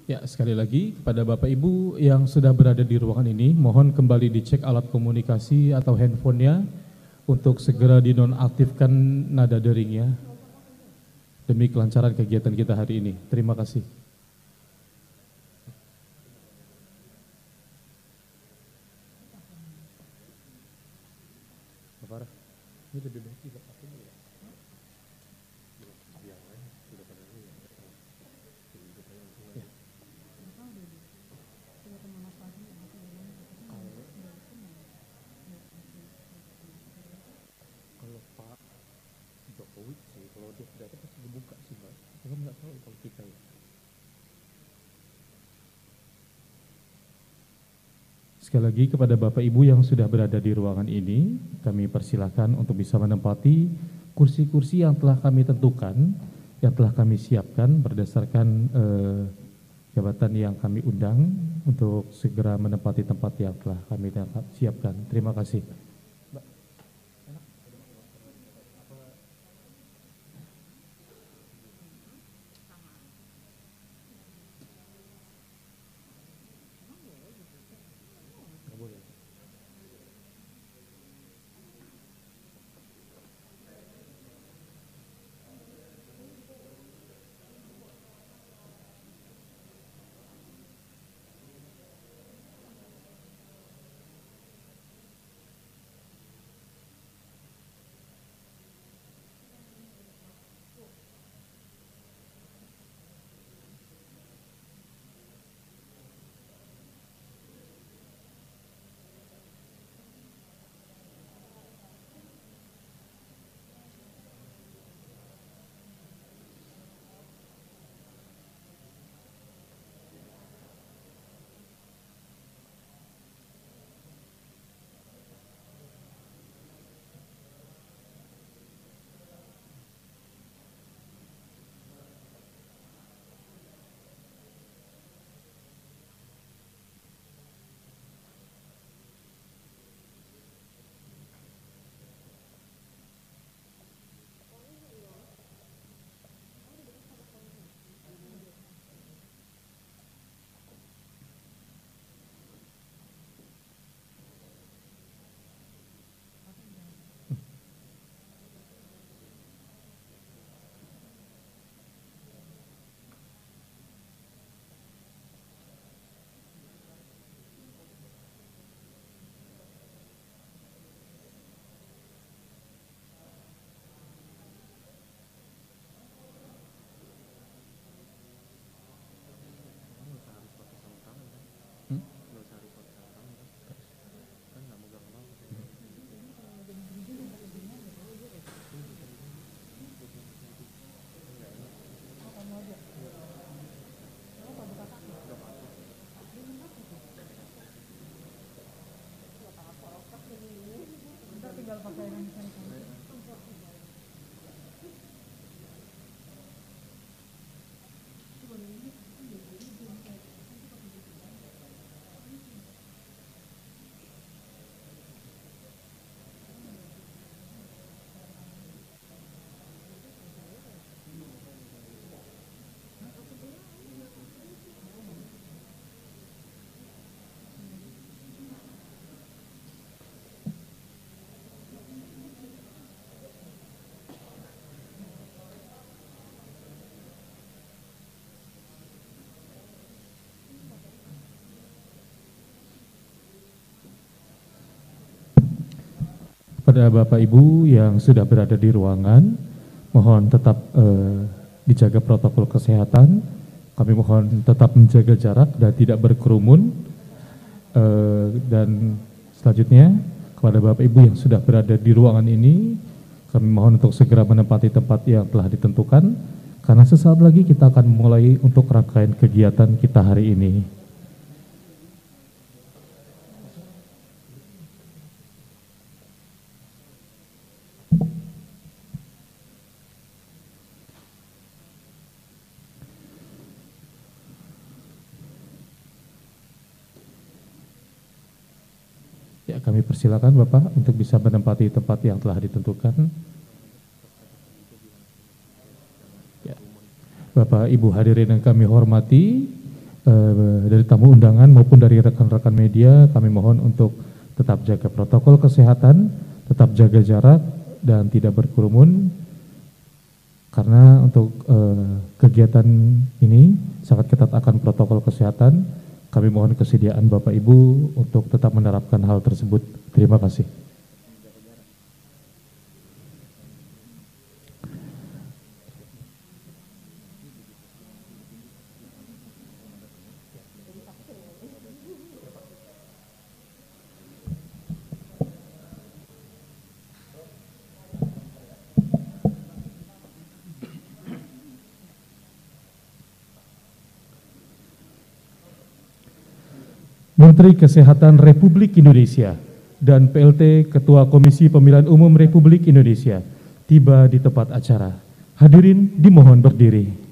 Ya, sekali lagi kepada Bapak Ibu yang sudah berada di ruangan ini, mohon kembali dicek alat komunikasi atau handphonenya untuk segera dinonaktifkan nada deringnya demi kelancaran kegiatan kita hari ini. Terima kasih. Ini lebih baik juga pakai ya. Kalau Pak Jokowi sih, kalau dia tidak ada pasti dibuka sih Mbak. Saya nggak tahu kalau kita ya. Sekali lagi kepada Bapak Ibu yang sudah berada di ruangan ini, kami persilahkan untuk bisa menempati kursi-kursi yang telah kami tentukan, yang telah kami siapkan berdasarkan jabatan yang kami undang untuk segera menempati tempat yang telah kami siapkan. Terima kasih. Pada Bapak Ibu yang sudah berada di ruangan, mohon tetap dijaga protokol kesehatan. Kami mohon tetap menjaga jarak dan tidak berkerumun. Dan selanjutnya kepada Bapak Ibu yang sudah berada di ruangan ini, kami mohon untuk segera menempati tempat yang telah ditentukan, karena sesaat lagi kita akan mulai untuk rangkaian kegiatan kita hari ini. Ya, kami persilakan Bapak untuk bisa menempati tempat yang telah ditentukan. Ya. Bapak Ibu hadirin yang kami hormati, dari tamu undangan maupun dari rekan-rekan media, kami mohon untuk tetap jaga protokol kesehatan, tetap jaga jarak, dan tidak berkerumun, karena untuk kegiatan ini sangat ketat akan protokol kesehatan. Kami mohon kesediaan Bapak Ibu untuk tetap menerapkan hal tersebut. Terima kasih. Menteri Kesehatan Republik Indonesia dan PLT Ketua Komisi Pemilihan Umum Republik Indonesia tiba di tempat acara. Hadirin dimohon berdiri.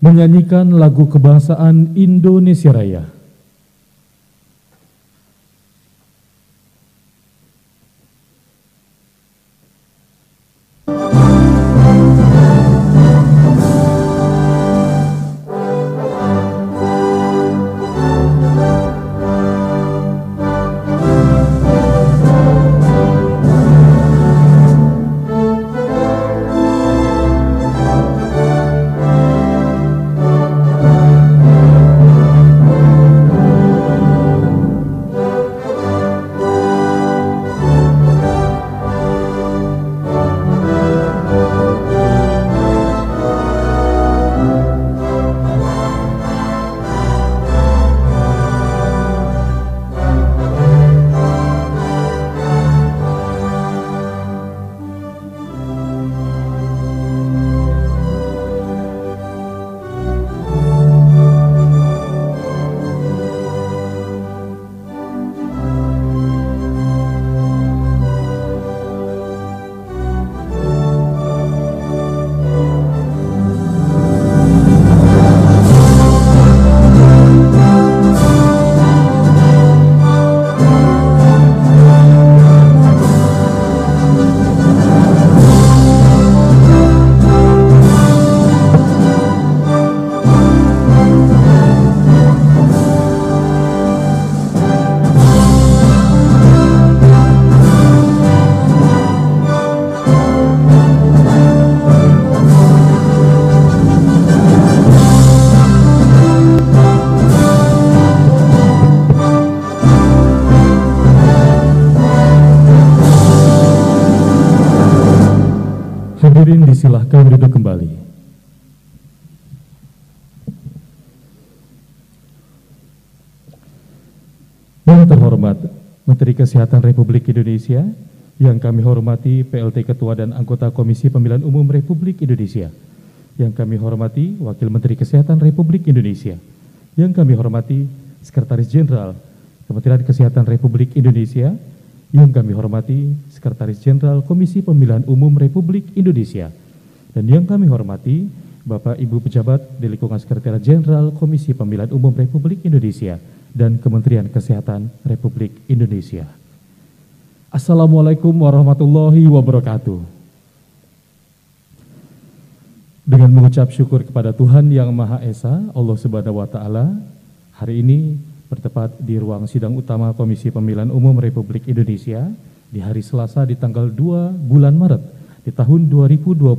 Menyanyikan lagu kebangsaan Indonesia Raya. Hadirin disilahkan duduk kembali. Yang terhormat Menteri Kesehatan Republik Indonesia, yang kami hormati PLT Ketua dan anggota Komisi Pemilihan Umum Republik Indonesia, yang kami hormati Wakil Menteri Kesehatan Republik Indonesia, yang kami hormati Sekretaris Jenderal Kementerian Kesehatan Republik Indonesia, yang kami hormati Sekretaris Jenderal Komisi Pemilihan Umum Republik Indonesia, dan yang kami hormati Bapak Ibu Pejabat di lingkungan Sekretariat Jenderal Komisi Pemilihan Umum Republik Indonesia dan Kementerian Kesehatan Republik Indonesia. Assalamualaikum warahmatullahi wabarakatuh. Dengan mengucap syukur kepada Tuhan Yang Maha Esa, Allah Subhanahu wa Ta'ala, hari ini bertepat di ruang sidang utama Komisi Pemilihan Umum Republik Indonesia di hari Selasa di tanggal 2 bulan Maret di tahun 2021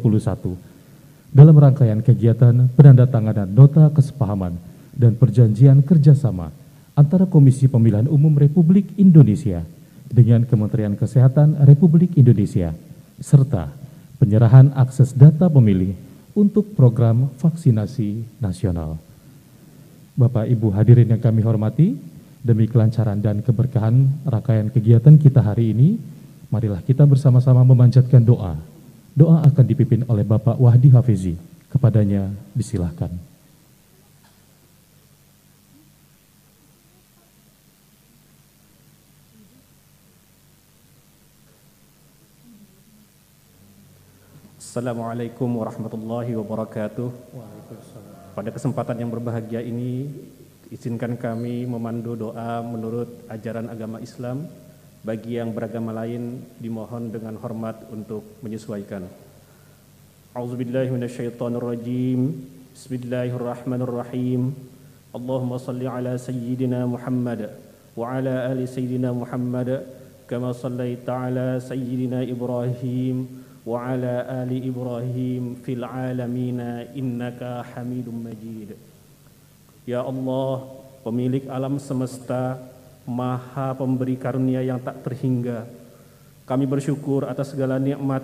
dalam rangkaian kegiatan penandatanganan nota kesepahaman dan perjanjian kerjasama antara Komisi Pemilihan Umum Republik Indonesia dengan Kementerian Kesehatan Republik Indonesia serta penyerahan akses data pemilih untuk program vaksinasi nasional. Bapak Ibu hadirin yang kami hormati, demi kelancaran dan keberkahan rangkaian kegiatan kita hari ini, marilah kita bersama-sama memanjatkan doa. Doa akan dipimpin oleh Bapak Wahdi Hafizi. kepadanya, disilahkan. Assalamualaikum warahmatullahi wabarakatuh. Pada kesempatan yang berbahagia ini, izinkan kami memandu doa menurut ajaran agama Islam. Bagi yang beragama lain, dimohon dengan hormat untuk menyesuaikan. A'udzubillahi minasyaitonirrajim. Bismillahirrahmanirrahim. Allahumma salli ala sayyidina Muhammad wa ala ali sayyidina Muhammad kama sallaita ala sayyidina Ibrahim wa ala ali Ibrahim fil alamina innaka Hamidum Majid. Ya Allah, pemilik alam semesta, Maha pemberi karunia yang tak terhingga, kami bersyukur atas segala nikmat,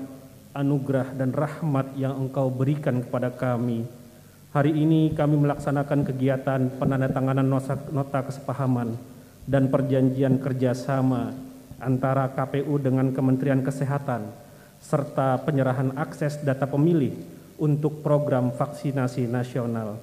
anugerah dan rahmat yang Engkau berikan kepada kami. Hari ini kami melaksanakan kegiatan penandatanganan nota kesepahaman dan perjanjian kerjasama antara KPU dengan Kementerian Kesehatan serta penyerahan akses data pemilih untuk program vaksinasi nasional.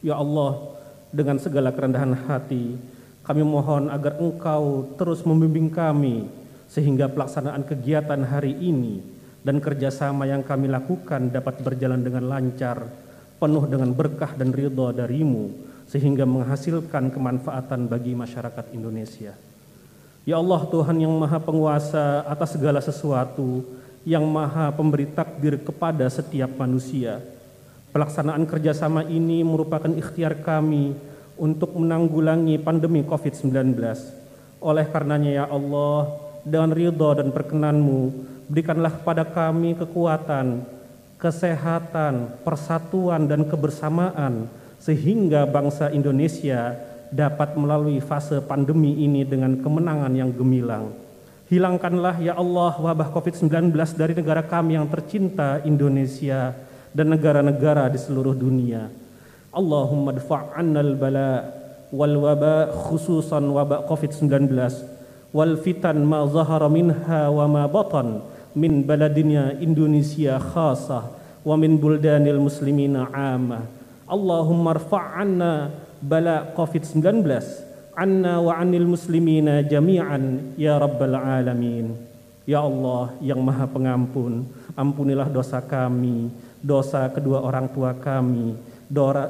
Ya Allah, dengan segala kerendahan hati, kami mohon agar Engkau terus membimbing kami sehingga pelaksanaan kegiatan hari ini dan kerjasama yang kami lakukan dapat berjalan dengan lancar, penuh dengan berkah dan ridha dari-Mu, sehingga menghasilkan kemanfaatan bagi masyarakat Indonesia. Ya Allah, Tuhan yang Maha Penguasa atas segala sesuatu, yang Maha Pemberi takdir kepada setiap manusia. Pelaksanaan kerjasama ini merupakan ikhtiar kami untuk menanggulangi pandemi COVID-19. Oleh karenanya ya Allah, dengan ridha dan perkenan-Mu, berikanlah kepada kami kekuatan, kesehatan, persatuan dan kebersamaan, sehingga bangsa Indonesia dapat melalui fase pandemi ini dengan kemenangan yang gemilang. Hilangkanlah ya Allah wabah COVID-19 dari negara kami yang tercinta Indonesia dan negara-negara di seluruh dunia. Allahumma dfa'annal bala wal waba khususan wabah COVID-19 wal fitan ma zahara minha wa ma batan min baladina Indonesia khasah wa min buldanil muslimina amah. Allahumma rfa'anna bala COVID-19 anna wa anil muslimina jami'an ya rabbal alamin. Ya Allah yang Maha Pengampun, ampunilah dosa kami, dosa kedua orang tua kami,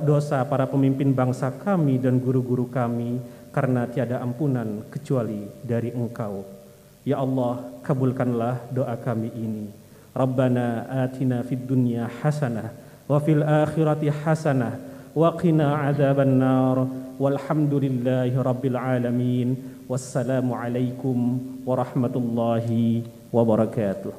dosa para pemimpin bangsa kami dan guru-guru kami, karena tiada ampunan kecuali dari Engkau. Ya Allah, kabulkanlah doa kami ini. Rabbana atina fid dunya hasanah wa fil akhirati hasanah wa qina adzaban nar. Walhamdulillahi rabbil alamin. Wassalamualaikum warahmatullahi wabarakatuh.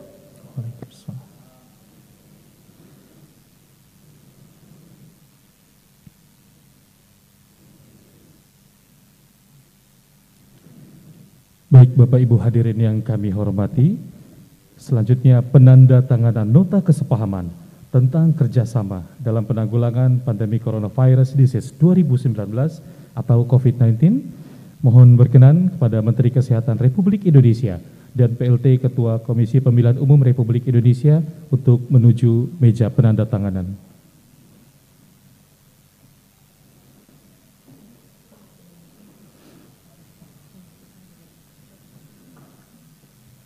Baik Bapak Ibu hadirin yang kami hormati, selanjutnya penandatanganan nota kesepahaman tentang kerjasama dalam penanggulangan pandemi coronavirus disease 2019 atau COVID-19. Mohon berkenan kepada Menteri Kesehatan Republik Indonesia dan PLT Ketua Komisi Pemilihan Umum Republik Indonesia untuk menuju meja penandatanganan.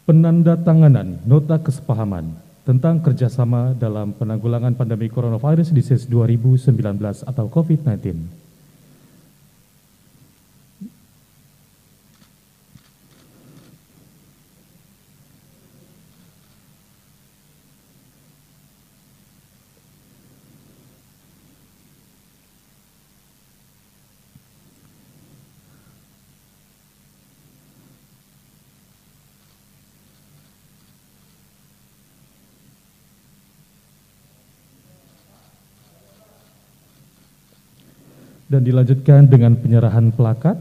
Penandatanganan nota kesepahaman tentang kerjasama dalam penanggulangan pandemi coronavirus disease 2019 atau COVID-19. Dan dilanjutkan dengan penyerahan plakat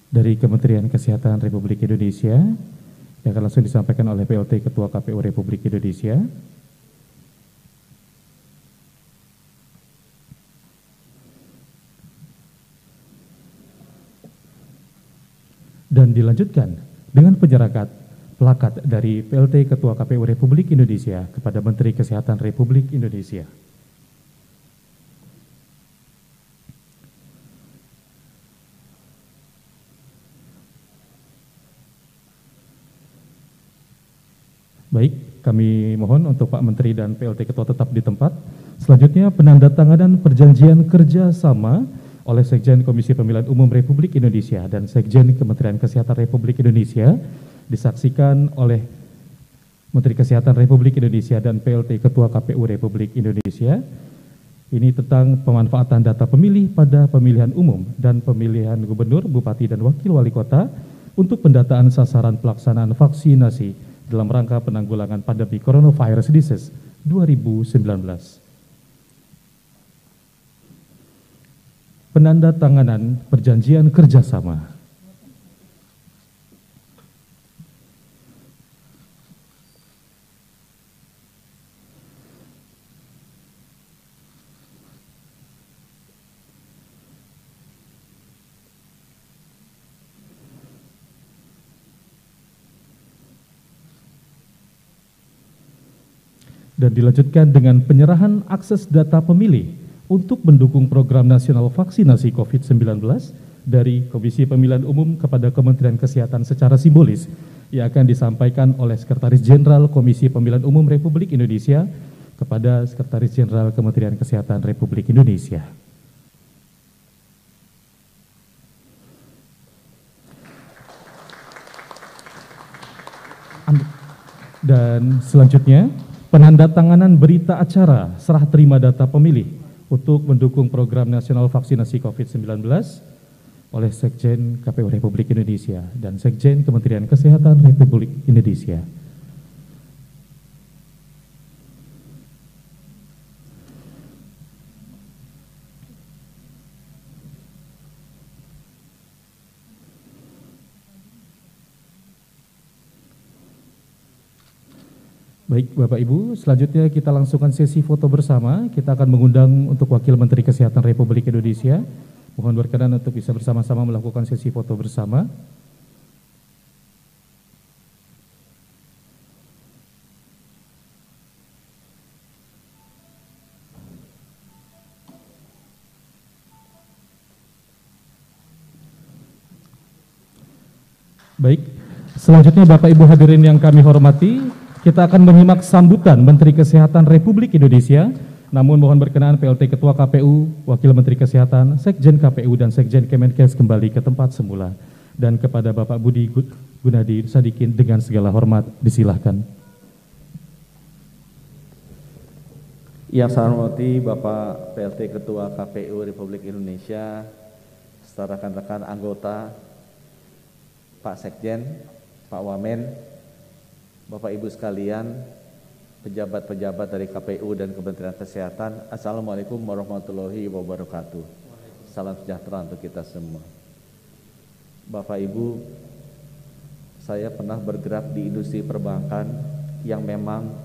dari Kementerian Kesehatan Republik Indonesia yang akan langsung disampaikan oleh PLT Ketua KPU Republik Indonesia. Dan dilanjutkan dengan penyerahan plakat dari PLT Ketua KPU Republik Indonesia kepada Menteri Kesehatan Republik Indonesia. Baik, kami mohon untuk Pak Menteri dan PLT Ketua tetap di tempat. Selanjutnya penandatanganan perjanjian kerjasama oleh Sekjen Komisi Pemilihan Umum Republik Indonesia dan Sekjen Kementerian Kesehatan Republik Indonesia disaksikan oleh Menteri Kesehatan Republik Indonesia dan PLT Ketua KPU Republik Indonesia. Ini tentang pemanfaatan data pemilih pada pemilihan umum dan pemilihan gubernur, bupati, dan wakil wali kota untuk pendataan sasaran pelaksanaan vaksinasi dalam rangka penanggulangan pandemi coronavirus disease 2019. Penandatanganan perjanjian kerjasama. Dan dilanjutkan dengan penyerahan akses data pemilih untuk mendukung program nasional vaksinasi COVID-19 dari Komisi Pemilihan Umum kepada Kementerian Kesehatan secara simbolis yang akan disampaikan oleh Sekretaris Jenderal Komisi Pemilihan Umum Republik Indonesia kepada Sekretaris Jenderal Kementerian Kesehatan Republik Indonesia. Dan selanjutnya, penandatanganan berita acara serah terima data pemilih untuk mendukung program nasional vaksinasi COVID-19 oleh Sekjen KPU Republik Indonesia dan Sekjen Kementerian Kesehatan Republik Indonesia. Baik Bapak Ibu, selanjutnya kita langsungkan sesi foto bersama. Kita akan mengundang untuk Wakil Menteri Kesehatan Republik Indonesia. Mohon berkenan untuk bisa bersama-sama melakukan sesi foto bersama. Baik, selanjutnya Bapak Ibu hadirin yang kami hormati, kita akan menyimak sambutan Menteri Kesehatan Republik Indonesia. Namun mohon berkenan PLT Ketua KPU, Wakil Menteri Kesehatan, Sekjen KPU dan Sekjen Kemenkes kembali ke tempat semula. Dan kepada Bapak Budi Gunadi Sadikin dengan segala hormat disilahkan. Yang saya hormati Bapak PLT Ketua KPU Republik Indonesia, serta rekan-rekan anggota, Pak Sekjen, Pak Wamen, Bapak Ibu sekalian, pejabat-pejabat dari KPU dan Kementerian Kesehatan, Assalamualaikum warahmatullahi wabarakatuh. Salam sejahtera untuk kita semua. Bapak Ibu, saya pernah bergerak di industri perbankan yang memang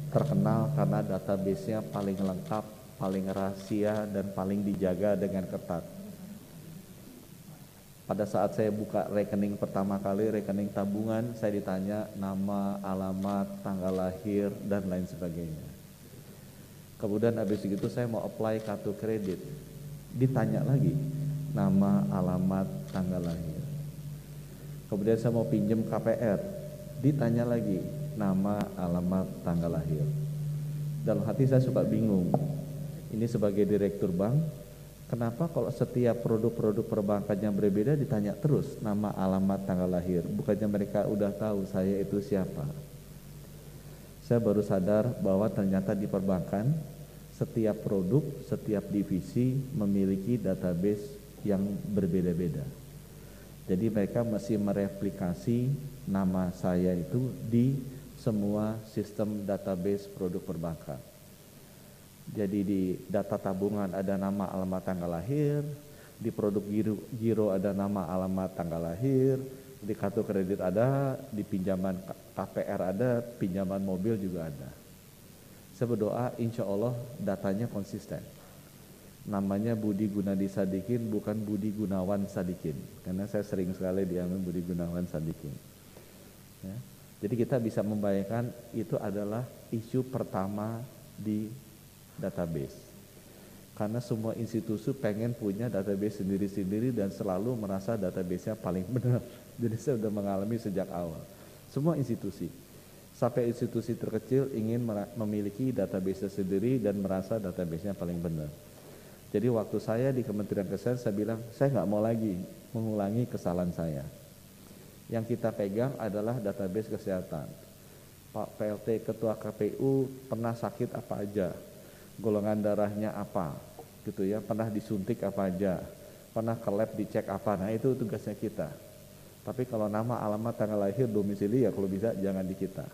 terkenal karena database-nya paling lengkap, paling rahasia, dan paling dijaga dengan ketat. Pada saat saya buka rekening pertama kali, rekening tabungan, saya ditanya nama, alamat, tanggal lahir, dan lain sebagainya. Kemudian habis itu saya mau apply kartu kredit, ditanya lagi nama, alamat, tanggal lahir. Kemudian saya mau pinjam KPR, ditanya lagi nama, alamat, tanggal lahir. Dalam hati saya suka bingung, ini sebagai direktur bank, kenapa kalau setiap produk-produk perbankan yang berbeda ditanya terus nama, alamat, tanggal lahir? Bukannya mereka udah tahu saya itu siapa? Saya baru sadar bahwa ternyata di perbankan setiap produk, setiap divisi memiliki database yang berbeda-beda. Jadi mereka masih mereplikasi nama saya itu di semua sistem database produk perbankan. Jadi di data tabungan ada nama, alamat, tanggal lahir, di produk giro ada nama, alamat, tanggal lahir, di kartu kredit ada, di pinjaman KPR ada, pinjaman mobil juga ada. Saya berdoa insya Allah datanya konsisten. Namanya Budi Gunadi Sadikin, bukan Budi Gunawan Sadikin, karena saya sering sekali diambil Budi Gunawan Sadikin. Ya. Jadi kita bisa membayangkan itu adalah isu pertama di database, karena semua institusi pengen punya database sendiri-sendiri dan selalu merasa database-nya paling benar. Jadi saya sudah mengalami sejak awal. Semua institusi, sampai institusi terkecil ingin memiliki database sendiri dan merasa database-nya paling benar. Jadi waktu saya di Kementerian Kesehatan, saya bilang saya nggak mau lagi mengulangi kesalahan saya. Yang kita pegang adalah database kesehatan. Pak PLT Ketua KPU pernah sakit apa aja, golongan darahnya apa, gitu ya, pernah disuntik apa aja, pernah ke lab dicek apa. Nah itu tugasnya kita. Tapi kalau nama, alamat, tanggal lahir, domisili ya kalau bisa jangan di kita.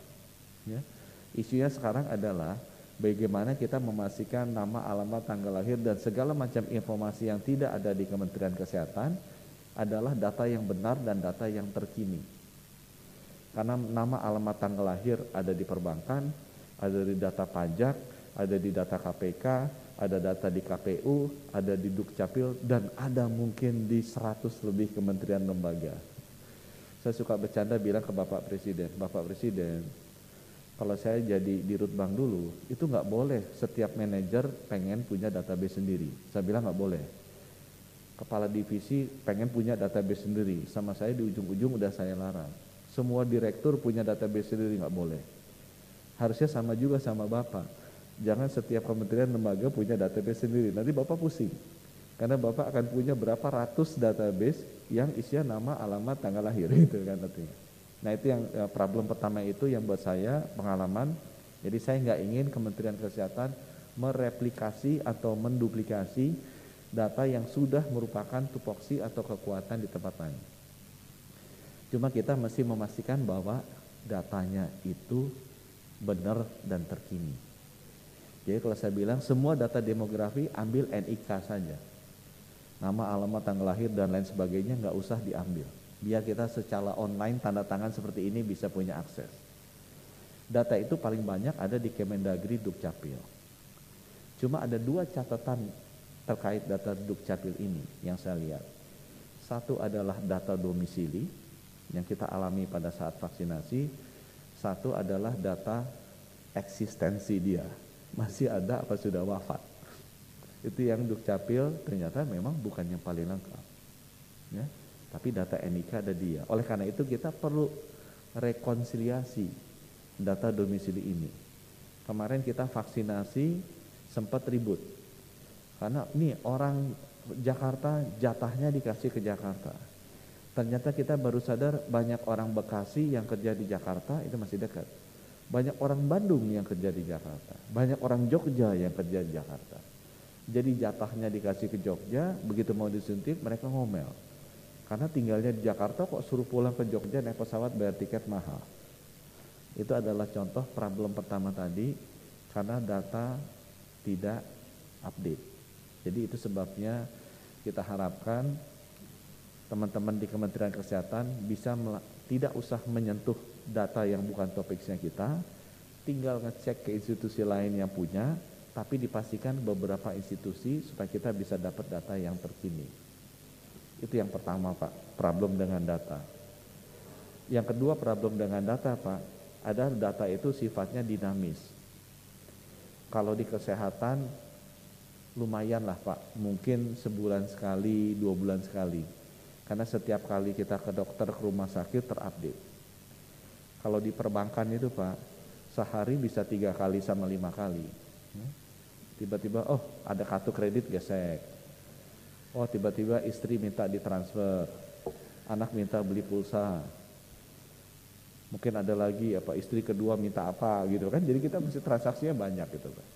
Ya. Isunya sekarang adalah bagaimana kita memastikan nama, alamat, tanggal lahir dan segala macam informasi yang tidak ada di Kementerian Kesehatan adalah data yang benar dan data yang terkini. Karena nama, alamat, tanggal lahir ada di perbankan, ada di data pajak, ada di data KPK, ada data di KPU, ada di Dukcapil, dan ada mungkin di 100 lebih kementerian lembaga. Saya suka bercanda bilang ke Bapak Presiden, kalau saya jadi dirut bank dulu, itu nggak boleh setiap manajer pengen punya database sendiri. Saya bilang nggak boleh. Kepala divisi pengen punya database sendiri, sama saya di ujung-ujung udah saya larang. Semua direktur punya database sendiri, nggak boleh. Harusnya sama juga sama Bapak. Jangan setiap kementerian lembaga punya database sendiri, nanti Bapak pusing. Karena Bapak akan punya berapa ratus database yang isinya nama, alamat, tanggal lahir, itu kan artinya. Nah itu yang problem pertama itu yang buat saya pengalaman. Jadi saya nggak ingin Kementerian Kesehatan mereplikasi atau menduplikasi data yang sudah merupakan tupoksi atau kekuatan di tempat lain. Cuma kita mesti memastikan bahwa datanya itu benar dan terkini. Jadi kalau saya bilang semua data demografi ambil NIK saja. Nama, alamat, tanggal lahir dan lain sebagainya nggak usah diambil. Biar kita secara online tanda tangan seperti ini bisa punya akses. Data itu paling banyak ada di Kemendagri Dukcapil. Cuma ada 2 catatan terkait data Dukcapil ini yang saya lihat. Satu adalah data domisili yang kita alami pada saat vaksinasi. Satu adalah data eksistensi dia. Masih ada apa sudah wafat. Itu yang Dukcapil ternyata memang bukan yang paling lengkap. Ya. Tapi data NIK ada dia. Oleh karena itu kita perlu rekonsiliasi data domisili ini. Kemarin kita vaksinasi sempat ribut. Karena nih orang Jakarta jatahnya dikasih ke Jakarta. Ternyata kita baru sadar banyak orang Bekasi yang kerja di Jakarta itu masih dekat. Banyak orang Bandung yang kerja di Jakarta. Banyak orang Jogja yang kerja di Jakarta. Jadi jatahnya dikasih ke Jogja, begitu mau disuntik mereka ngomel. Karena tinggalnya di Jakarta kok suruh pulang ke Jogja naik pesawat bayar tiket mahal. Itu adalah contoh problem pertama tadi, karena data tidak update. Jadi itu sebabnya kita harapkan teman-teman di Kementerian Kesehatan bisa tidak usah menyentuh data yang bukan topiknya kita, tinggal ngecek ke institusi lain yang punya, tapi dipastikan beberapa institusi supaya kita bisa dapat data yang terkini. Itu yang pertama Pak, problem dengan data. Yang kedua problem dengan data Pak, adalah data itu sifatnya dinamis. Kalau di kesehatan lumayan lah Pak, mungkin sebulan sekali, 2 bulan sekali. Karena setiap kali kita ke dokter, ke rumah sakit terupdate. Kalau di perbankan itu Pak, sehari bisa 3 kali sama 5 kali. Tiba-tiba oh ada kartu kredit gesek. Oh tiba-tiba istri minta ditransfer, anak minta beli pulsa. Mungkin ada lagi apa istri kedua minta apa gitu kan. Jadi kita mesti transaksinya banyak gitu Pak.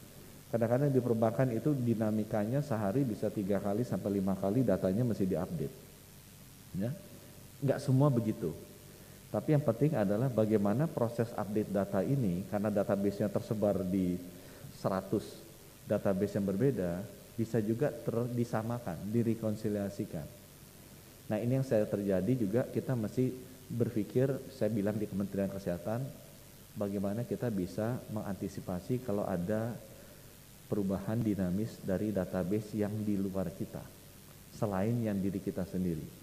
Kadang-kadang di perbankan itu dinamikanya sehari bisa 3 kali sampai 5 kali datanya mesti diupdate. Ya. Enggak semua begitu. Tapi yang penting adalah bagaimana proses update data ini, karena database-nya tersebar di 100 database yang berbeda, bisa juga disamakan, direkonsiliasikan. Nah ini yang saya terjadi juga, kita mesti berpikir, saya bilang di Kementerian Kesehatan, bagaimana kita bisa mengantisipasi kalau ada perubahan dinamis dari database yang di luar kita, selain yang diri kita sendiri.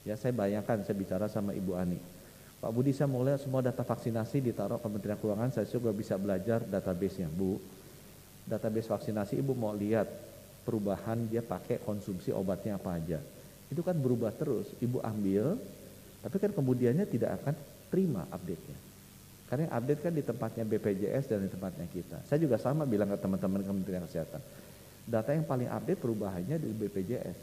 Ya saya bayangkan, saya bicara sama Ibu Ani, Pak Budi saya mau lihat semua data vaksinasi ditaruh Kementerian Keuangan, saya juga bisa belajar database-nya Bu. Database vaksinasi Ibu mau lihat perubahan dia pakai konsumsi obatnya apa aja. Itu kan berubah terus, Ibu ambil, tapi kan kemudiannya tidak akan terima update-nya. Karena yang update kan di tempatnya BPJS dan di tempatnya kita. Saya juga sama bilang ke teman-teman Kementerian Kesehatan. Data yang paling update perubahannya di BPJS.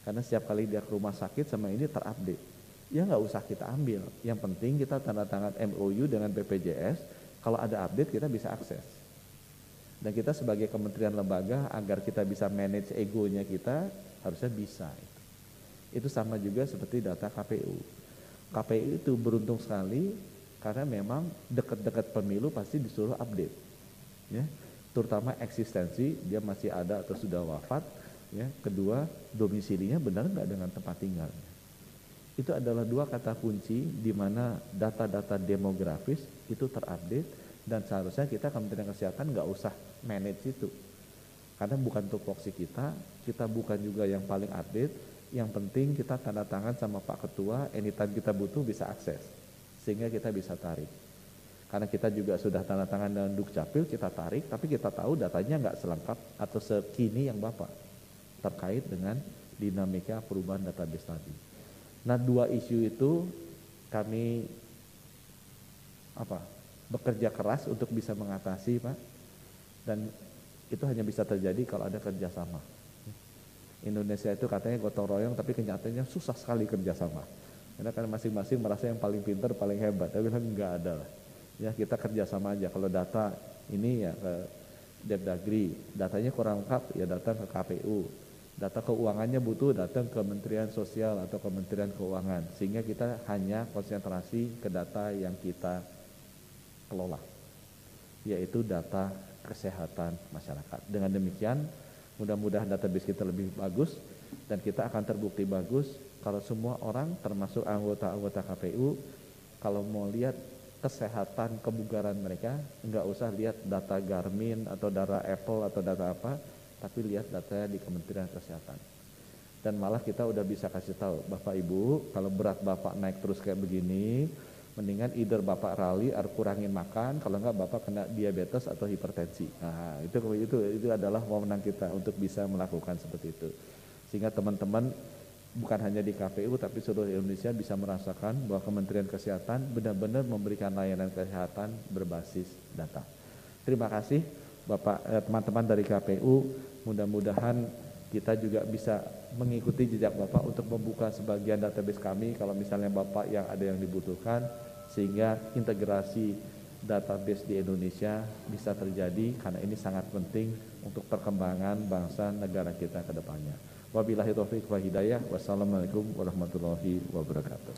Karena setiap kali dia ke rumah sakit sama ini terupdate. Ya nggak usah kita ambil. Yang penting kita tanda tangan MOU dengan BPJS. Kalau ada update kita bisa akses. Dan kita sebagai kementerian lembaga agar kita bisa manage egonya kita harusnya bisa. Itu sama juga seperti data KPU. KPU itu beruntung sekali karena memang dekat-dekat pemilu pasti disuruh update, ya. Terutama eksistensi dia masih ada atau sudah wafat, ya. Kedua, domisilinya benar nggak dengan tempat tinggalnya. Itu adalah dua kata kunci di mana data-data demografis itu terupdate dan seharusnya kita Kementerian Kesehatan nggak usah manage itu, karena bukan tupoksi kita bukan juga yang paling update. Yang penting kita tanda tangan sama Pak Ketua, anytime kita butuh bisa akses. Sehingga kita bisa tarik. Karena kita juga sudah tanda tangan dengan Dukcapil, kita tarik, tapi kita tahu datanya nggak selengkap atau sekini yang Bapak terkait dengan dinamika perubahan database tadi. Nah, dua isu itu kami bekerja keras untuk bisa mengatasi, Pak. Dan itu hanya bisa terjadi kalau ada kerjasama. Indonesia itu katanya gotong royong, tapi kenyataannya susah sekali kerjasama. Karena kan masing-masing merasa yang paling pintar, paling hebat. Tapi bilang enggak ada lah. Ya kita kerjasama aja. Kalau data ini ya ke Depdagri, datanya kurang lengkap ya datang ke KPU. Data keuangannya butuh datang ke Kementerian Sosial atau Kementerian Keuangan. Sehingga kita hanya konsentrasi ke data yang kita kelola, yaitu data kesehatan masyarakat. Dengan demikian mudah-mudahan database kita lebih bagus dan kita akan terbukti bagus kalau semua orang termasuk anggota-anggota KPU kalau mau lihat kesehatan kebugaran mereka enggak usah lihat data Garmin atau data Apple atau data apa, tapi lihat datanya di Kementerian Kesehatan. Dan malah kita udah bisa kasih tahu Bapak Ibu, kalau berat Bapak naik terus kayak begini, mendingan either Bapak rally atau kurangin makan, kalau enggak Bapak kena diabetes atau hipertensi. Nah, itu adalah wewenang kita untuk bisa melakukan seperti itu. Sehingga teman-teman bukan hanya di KPU tapi seluruh Indonesia bisa merasakan bahwa Kementerian Kesehatan benar-benar memberikan layanan kesehatan berbasis data. Terima kasih Bapak, teman-teman dari KPU, mudah-mudahan kita juga bisa mengikuti jejak Bapak untuk membuka sebagian database kami kalau misalnya Bapak yang ada yang dibutuhkan, sehingga integrasi database di Indonesia bisa terjadi karena ini sangat penting untuk perkembangan bangsa negara kita ke depannya. Wabillahi taufiq wa hidayah. Wassalamualaikum warahmatullahi wabarakatuh.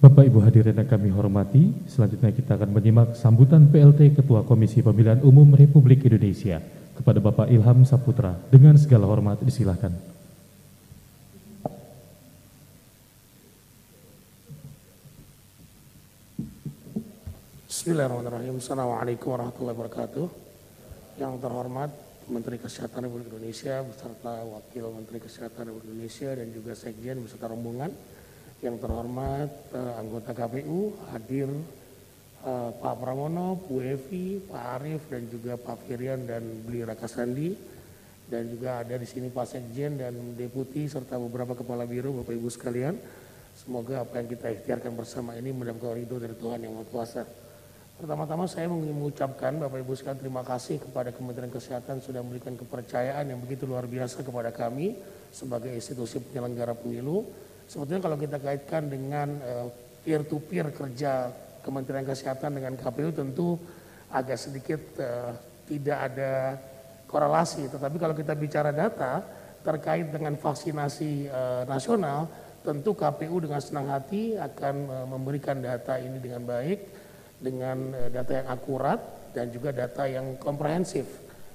Bapak Ibu hadirin yang kami hormati, selanjutnya kita akan menyimak sambutan PLT Ketua Komisi Pemilihan Umum Republik Indonesia kepada Bapak Ilham Saputra. Dengan segala hormat disilahkan. Bismillahirrahmanirrahim. Assalamualaikum warahmatullahi wabarakatuh. Yang terhormat Menteri Kesehatan Republik Indonesia beserta Wakil Menteri Kesehatan Republik Indonesia dan juga Sekjen beserta rombongan. Yang terhormat anggota KPU hadir, Pak Pramono, Bu Evi, Pak Arief dan juga Pak Firian dan Beli Raka Sandi, dan juga ada di sini Pak Sekjen dan Deputi serta beberapa kepala biro, Bapak Ibu sekalian. Semoga apa yang kita ikhtiarkan bersama ini mendapat ridho dari Tuhan Yang Maha Kuasa. Pertama-tama saya ingin mengucapkan Bapak Ibu sekalian terima kasih kepada Kementerian Kesehatan sudah memberikan kepercayaan yang begitu luar biasa kepada kami sebagai institusi penyelenggara pemilu. Sebetulnya kalau kita kaitkan dengan peer-to-peer kerja Kementerian Kesehatan dengan KPU tentu agak sedikit tidak ada korelasi. Tetapi kalau kita bicara data terkait dengan vaksinasi nasional, tentu KPU dengan senang hati akan memberikan data ini dengan baik, dengan data yang akurat dan juga data yang komprehensif.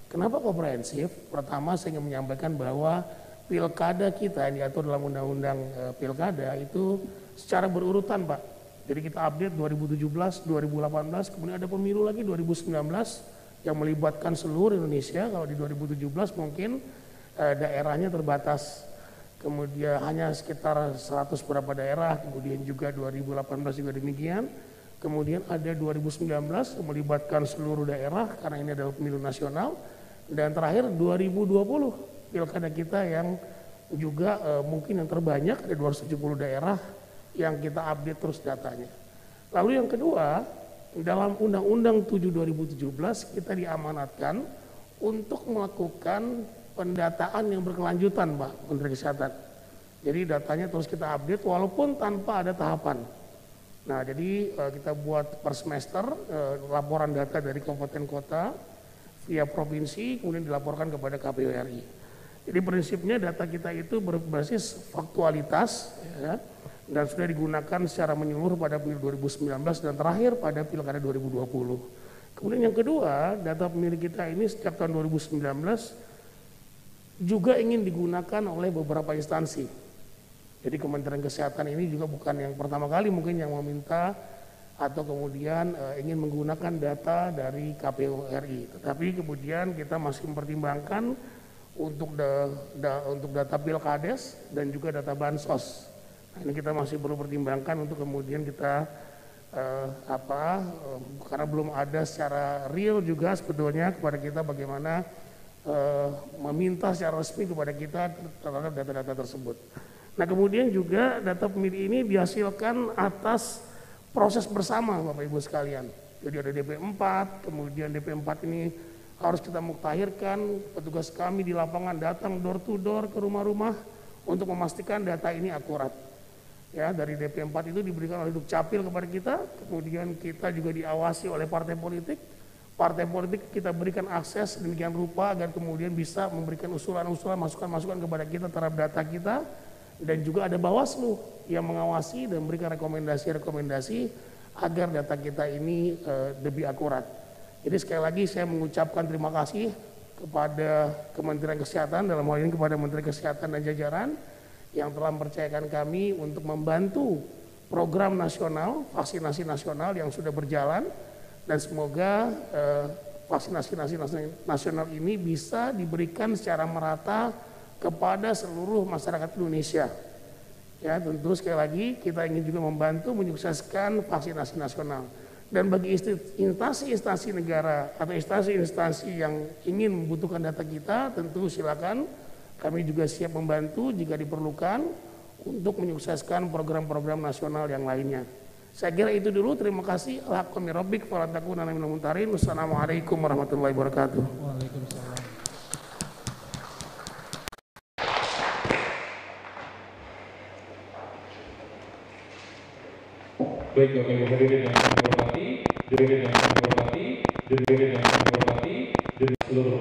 Kenapa komprehensif? Pertama saya ingin menyampaikan bahwa pilkada kita yang diatur dalam undang-undang pilkada itu secara berurutan Pak. Jadi kita update 2017, 2018, kemudian ada pemilu lagi 2019 yang melibatkan seluruh Indonesia. Kalau di 2017 mungkin daerahnya terbatas, kemudian hanya sekitar 100 beberapa daerah, kemudian juga 2018 juga demikian. Kemudian ada 2019 melibatkan seluruh daerah karena ini adalah pemilu nasional. Dan terakhir 2020 pilkada kita yang juga mungkin yang terbanyak, ada 270 daerah yang kita update terus datanya. Lalu yang kedua, dalam Undang-Undang 7 2017 kita diamanatkan untuk melakukan pendataan yang berkelanjutan, Pak Menteri Kesehatan. Jadi datanya terus kita update walaupun tanpa ada tahapan. Nah, jadi kita buat per semester laporan data dari kabupaten kota via provinsi kemudian dilaporkan kepada KPU RI. Jadi prinsipnya data kita itu berbasis faktualitas ya, dan sudah digunakan secara menyeluruh pada pemilu 2019 dan terakhir pada pilkada 2020. Kemudian yang kedua, data pemilih kita ini sejak tahun 2019 juga ingin digunakan oleh beberapa instansi. Jadi Kementerian Kesehatan ini juga bukan yang pertama kali mungkin yang meminta atau kemudian ingin menggunakan data dari KPU RI. Tetapi kemudian kita masih mempertimbangkan untuk data Pilkades dan juga data Bansos. Nah, ini kita masih perlu pertimbangkan untuk kemudian kita karena belum ada secara real juga sebetulnya kepada kita bagaimana meminta secara resmi kepada kita terhadap data-data tersebut. Nah, kemudian juga data pemilih ini dihasilkan atas proses bersama Bapak Ibu sekalian. Jadi ada DP4, kemudian DP4 ini harus kita muktahirkan, petugas kami di lapangan datang door to door ke rumah-rumah untuk memastikan data ini akurat. Ya, dari DP4 itu diberikan oleh Dukcapil kepada kita, kemudian kita juga diawasi oleh partai politik. Partai politik kita berikan akses demikian rupa agar kemudian bisa memberikan usulan-usulan, masukan-masukan kepada kita terhadap data kita. Dan juga ada Bawaslu yang mengawasi dan memberikan rekomendasi-rekomendasi agar data kita ini lebih akurat. Jadi sekali lagi saya mengucapkan terima kasih kepada Kementerian Kesehatan, dalam hal ini kepada Menteri Kesehatan dan jajaran yang telah mempercayakan kami untuk membantu program nasional, vaksinasi nasional yang sudah berjalan, dan semoga vaksinasi nasional ini bisa diberikan secara merata kepada seluruh masyarakat Indonesia. Ya, tentu sekali lagi kita ingin juga membantu menyukseskan vaksinasi nasional. Dan bagi instansi-instansi negara atau instansi-instansi yang ingin membutuhkan data kita, tentu silakan, kami juga siap membantu jika diperlukan untuk menyukseskan program-program nasional yang lainnya. Saya kira itu dulu, terima kasih. Wassalamualaikum warahmatullahi wabarakatuh. Waalaikumsalam. Baik, Bapak Ibu hadirin yang kami hormati, hadirin yang kami hormati, hadirin yang kami hormati, dan seluruh